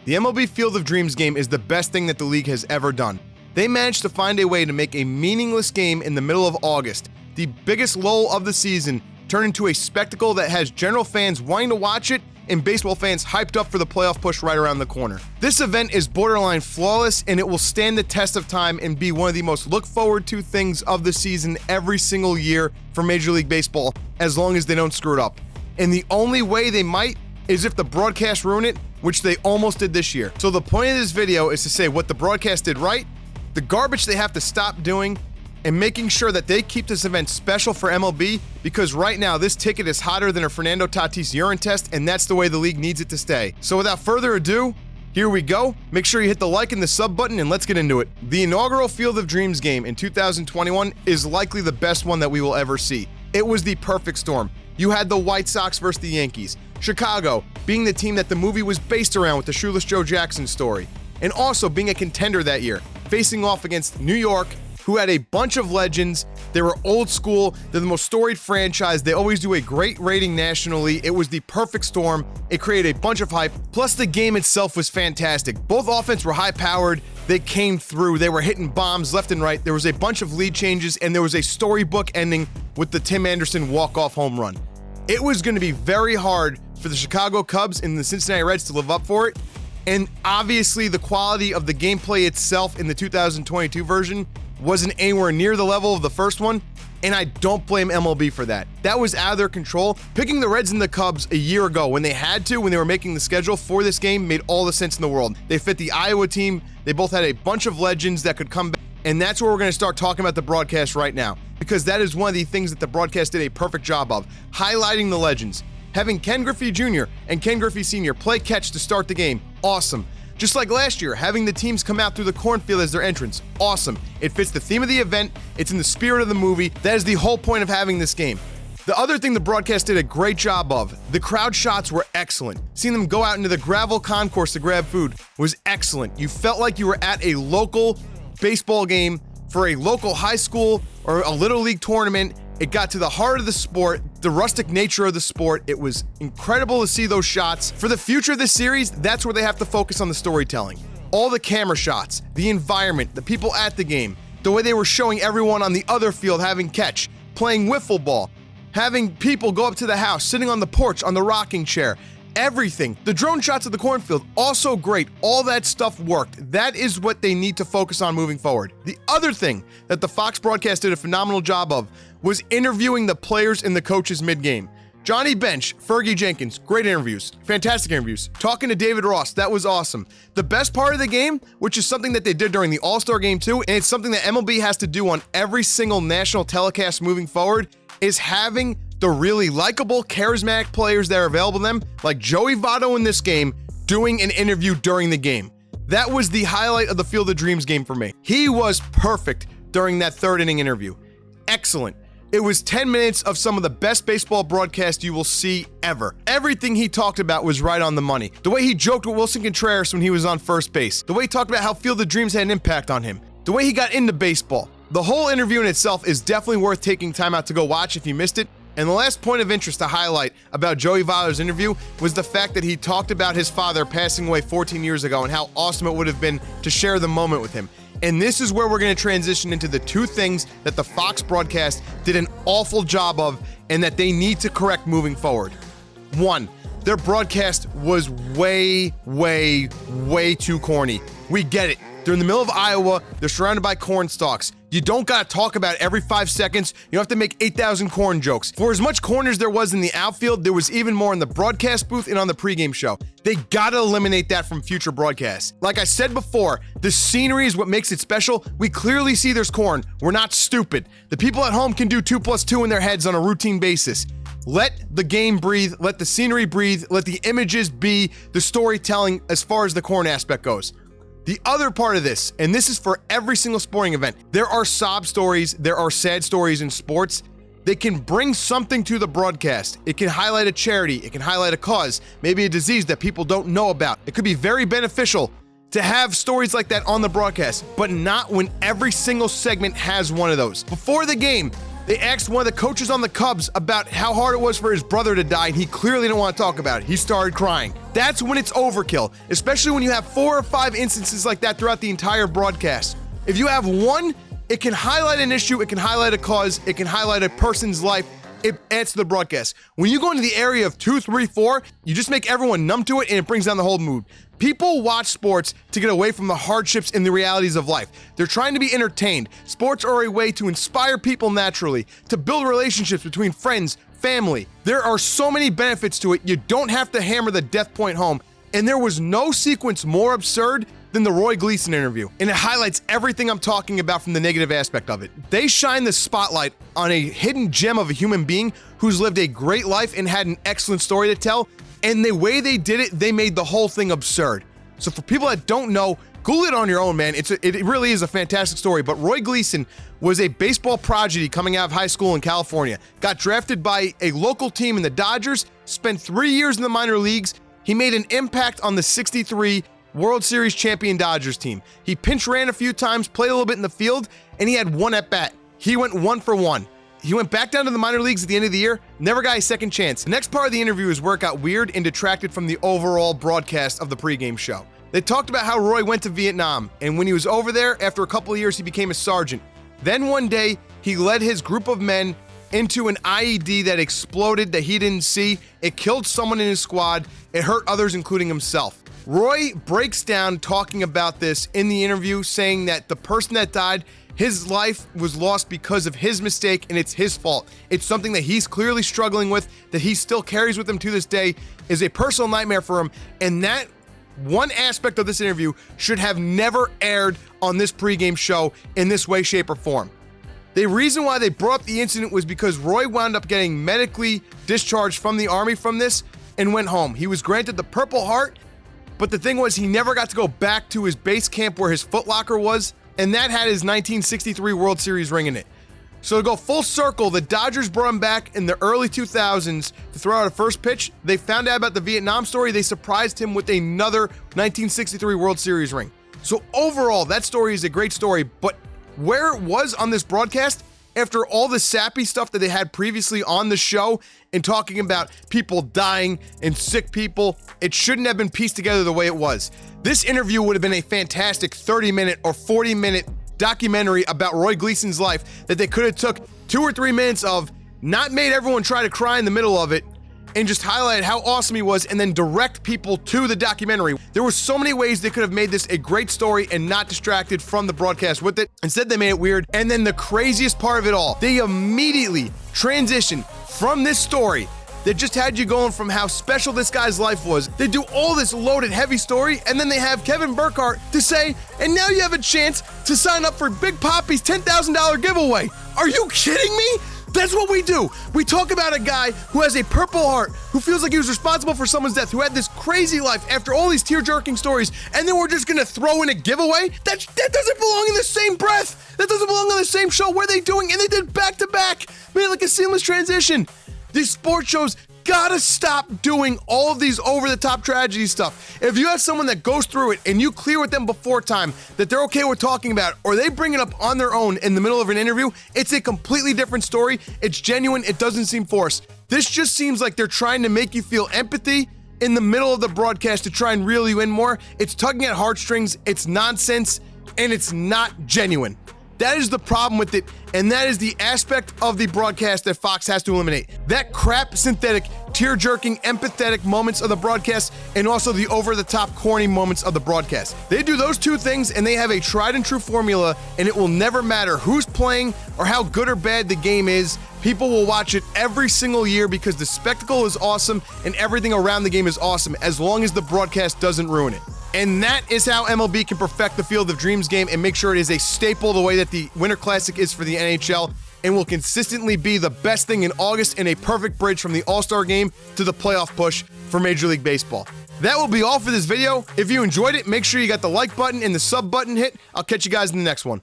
The MLB Field of Dreams game is the best thing that the league has ever done. They managed to find a way to make a meaningless game in the middle of August, the biggest lull of the season, turn into a spectacle that has general fans wanting to watch it and baseball fans hyped up for the playoff push right around the corner. This event is borderline flawless, and it will stand the test of time and be one of the most look forward to things of the season every single year for Major League Baseball, as long as they don't screw it up. And the only way they might is if the broadcast ruin it, which they almost did this year. So the point of this video is to say what the broadcast did right, the garbage they have to stop doing, and making sure that they keep this event special for MLB, because right now this ticket is hotter than a Fernando Tatis urine test, and that's the way the league needs it to stay. So without further ado, here we go. Make sure you hit the like and the sub button, and let's get into it. The inaugural Field of Dreams game in 2021 is likely the best one that we will ever see. It was the perfect storm. You had the White Sox versus the Yankees, Chicago being the team that the movie was based around with the Shoeless Joe Jackson story, and also being a contender that year, facing off against New York, who had a bunch of legends. They were old school. They're the most storied franchise. They always do a great rating nationally. It was the perfect storm. It created a bunch of hype. Plus, the game itself was fantastic. Both offenses were high-powered. They came through. They were hitting bombs left and right. There was a bunch of lead changes, and there was a storybook ending with the Tim Anderson walk-off home run. It was going to be very hard for the Chicago Cubs and the Cincinnati Reds to live up for it. And obviously, the quality of the gameplay itself in the 2022 version wasn't anywhere near the level of the first one, and I don't blame MLB for that. That was out of their control. Picking the Reds and the Cubs a year ago when they had to, when they were making the schedule for this game, made all the sense in the world. They fit the Iowa team. They both had a bunch of legends that could come back, and that's where we're going to start talking about the broadcast right now, because that is one of the things that the broadcast did a perfect job of, highlighting the legends. Having Ken Griffey Jr. and Ken Griffey Sr. play catch to start the game, awesome. Just like last year, having the teams come out through the cornfield as their entrance, awesome. It fits the theme of the event, it's in the spirit of the movie. That is the whole point of having this game. The other thing the broadcast did a great job of, the crowd shots were excellent. Seeing them go out into the gravel concourse to grab food was excellent. You felt like you were at a local baseball game for a local high school or a little league tournament. It got to the heart of the sport, the rustic nature of the sport. It was incredible to see those shots. For the future of this series, that's where they have to focus on the storytelling. All the camera shots, the environment, the people at the game, the way they were showing everyone on the other field having catch, playing wiffle ball, having people go up to the house, sitting on the porch, on the rocking chair, everything. The drone shots of the cornfield, also great. All that stuff worked. That is what they need to focus on moving forward. The other thing that the Fox broadcast did a phenomenal job of was interviewing the players and the coaches mid-game. Johnny Bench, Fergie Jenkins, great interviews, fantastic interviews. Talking to David Ross, that was awesome. The best part of the game, which is something that they did during the All-Star game too, and it's something that MLB has to do on every single national telecast moving forward, is having the really likable, charismatic players that are available to them, like Joey Votto in this game, doing an interview during the game. That was the highlight of the Field of Dreams game for me. He was perfect during that third inning interview. Excellent. It was 10 minutes of some of the best baseball broadcasts you will see ever. Everything he talked about was right on the money. The way he joked with Wilson Contreras when he was on first base. The way he talked about how Field of Dreams had an impact on him. The way he got into baseball. The whole interview in itself is definitely worth taking time out to go watch if you missed it. And the last point of interest to highlight about Joey Votto's interview was the fact that he talked about his father passing away 14 years ago and how awesome it would have been to share the moment with him. And this is where we're going to transition into the two things that the Fox broadcast did an awful job of and that they need to correct moving forward. One, their broadcast was way too corny. We get it. They're in the middle of Iowa. They're surrounded by corn stalks. You don't got to talk about it every 5 seconds. You don't have to make 8,000 corn jokes. For as much corn as there was in the outfield, there was even more in the broadcast booth and on the pregame show. They got to eliminate that from future broadcasts. Like I said before, the scenery is what makes it special. We clearly see there's corn. We're not stupid. The people at home can do 2 + 2 in their heads on a routine basis. Let the game breathe. Let the scenery breathe. Let the images be the storytelling as far as the corn aspect goes. The other part of this, and this is for every single sporting event, there are sob stories, there are sad stories in sports. They can bring something to the broadcast. It can highlight a charity, it can highlight a cause, maybe a disease that people don't know about. It could be very beneficial to have stories like that on the broadcast, but not when every single segment has one of those. Before the game, They asked one of the coaches on the Cubs about how hard it was for his brother to die, and he clearly didn't want to talk about it. He started crying. That's when it's overkill, especially when you have 4 or 5 instances like that throughout the entire broadcast. If you have one, it can highlight an issue, it can highlight a cause, it can highlight a person's life. It adds to the broadcast. When you go into the area of 2, 3, 4, you just make everyone numb to it, and it brings down the whole mood. People watch sports to get away from the hardships and the realities of life. They're trying to be entertained. Sports are a way to inspire people naturally, to build relationships between friends, family. There are so many benefits to it. You don't have to hammer the death point home. And there was no sequence more absurd than the Roy Gleason interview. And it highlights everything I'm talking about from the negative aspect of it. They shine the spotlight on a hidden gem of a human being who's lived a great life and had an excellent story to tell. And the way they did it, they made the whole thing absurd. So for people that don't know, Google it on your own, man. It really is a fantastic story. But Roy Gleason was a baseball prodigy coming out of high school in California. Got drafted by a local team in the Dodgers, spent 3 years in the minor leagues. He made an impact on the '63 World Series champion Dodgers team. He pinch ran a few times, played a little bit in the field, and he had 1 at bat. He went 1 for 1. He went back down to the minor leagues at the end of the year, never got a second chance. The next part of the interview is where it got weird and detracted from the overall broadcast of the pregame show. They talked about how Roy went to Vietnam, and when he was over there, after a couple of years, he became a sergeant. Then one day, he led his group of men into an IED that exploded that he didn't see. It killed someone in his squad. It hurt others, including himself. Roy breaks down talking about this in the interview, saying that the person that died, his life was lost because of his mistake, and it's his fault. It's something that he's clearly struggling with, that he still carries with him to this day, is a personal nightmare for him, and that one aspect of this interview should have never aired on this pregame show in this way, shape, or form. The reason why they brought up the incident was because Roy wound up getting medically discharged from the Army from this and went home. He was granted the Purple Heart, but the thing was he never got to go back to his base camp where his footlocker was, and that had his 1963 World Series ring in it. So to go full circle, the Dodgers brought him back in the early 2000s to throw out a first pitch. They found out about the Vietnam story. They surprised him with another 1963 World Series ring. So overall, that story is a great story, but where it was on this broadcast, after all the sappy stuff that they had previously on the show and talking about people dying and sick people, it shouldn't have been pieced together the way it was. This interview would have been a fantastic 30-minute or 40-minute documentary about Roy Gleason's life that they could have took 2 or 3 minutes of, not made everyone try to cry in the middle of it, and just highlighted how awesome he was and then direct people to the documentary. There were so many ways they could have made this a great story and not distracted from the broadcast with it. Instead, they made it weird. And then the craziest part of it all, they immediately transitioned from this story that just had you going from how special this guy's life was. They do all this loaded, heavy story, and then they have Kevin Burkhardt to say, and now you have a chance to sign up for Big Papi's $10,000 giveaway. Are you kidding me? That's what we do. We talk about a guy who has a Purple Heart, who feels like he was responsible for someone's death, who had this crazy life after all these tear-jerking stories, and then we're just gonna throw in a giveaway? That doesn't belong in the same breath. That doesn't belong on the same show. What are they doing? And they did back-to-back. Made it like a seamless transition. These sports shows gotta stop doing all of these over-the-top tragedy stuff. If you have someone that goes through it and you clear with them before time that they're okay with talking about it, or they bring it up on their own in the middle of an interview, it's a completely different story. It's genuine. It doesn't seem forced. This just seems like they're trying to make you feel empathy in the middle of the broadcast to try and reel you in more. It's tugging at heartstrings. It's nonsense, and it's not genuine. That is the problem with it, and that is the aspect of the broadcast that Fox has to eliminate. That crap, synthetic, tear-jerking, empathetic moments of the broadcast, and also the over-the-top, corny moments of the broadcast. They do those 2 things, and they have a tried-and-true formula, and it will never matter who's playing or how good or bad the game is. People will watch it every single year because the spectacle is awesome, and everything around the game is awesome, as long as the broadcast doesn't ruin it. And that is how MLB can perfect the Field of Dreams game and make sure it is a staple the way that the Winter Classic is for the NHL, and will consistently be the best thing in August and a perfect bridge from the All-Star game to the playoff push for Major League Baseball. That will be all for this video. If you enjoyed it, make sure you got the like button and the sub button hit. I'll catch you guys in the next one.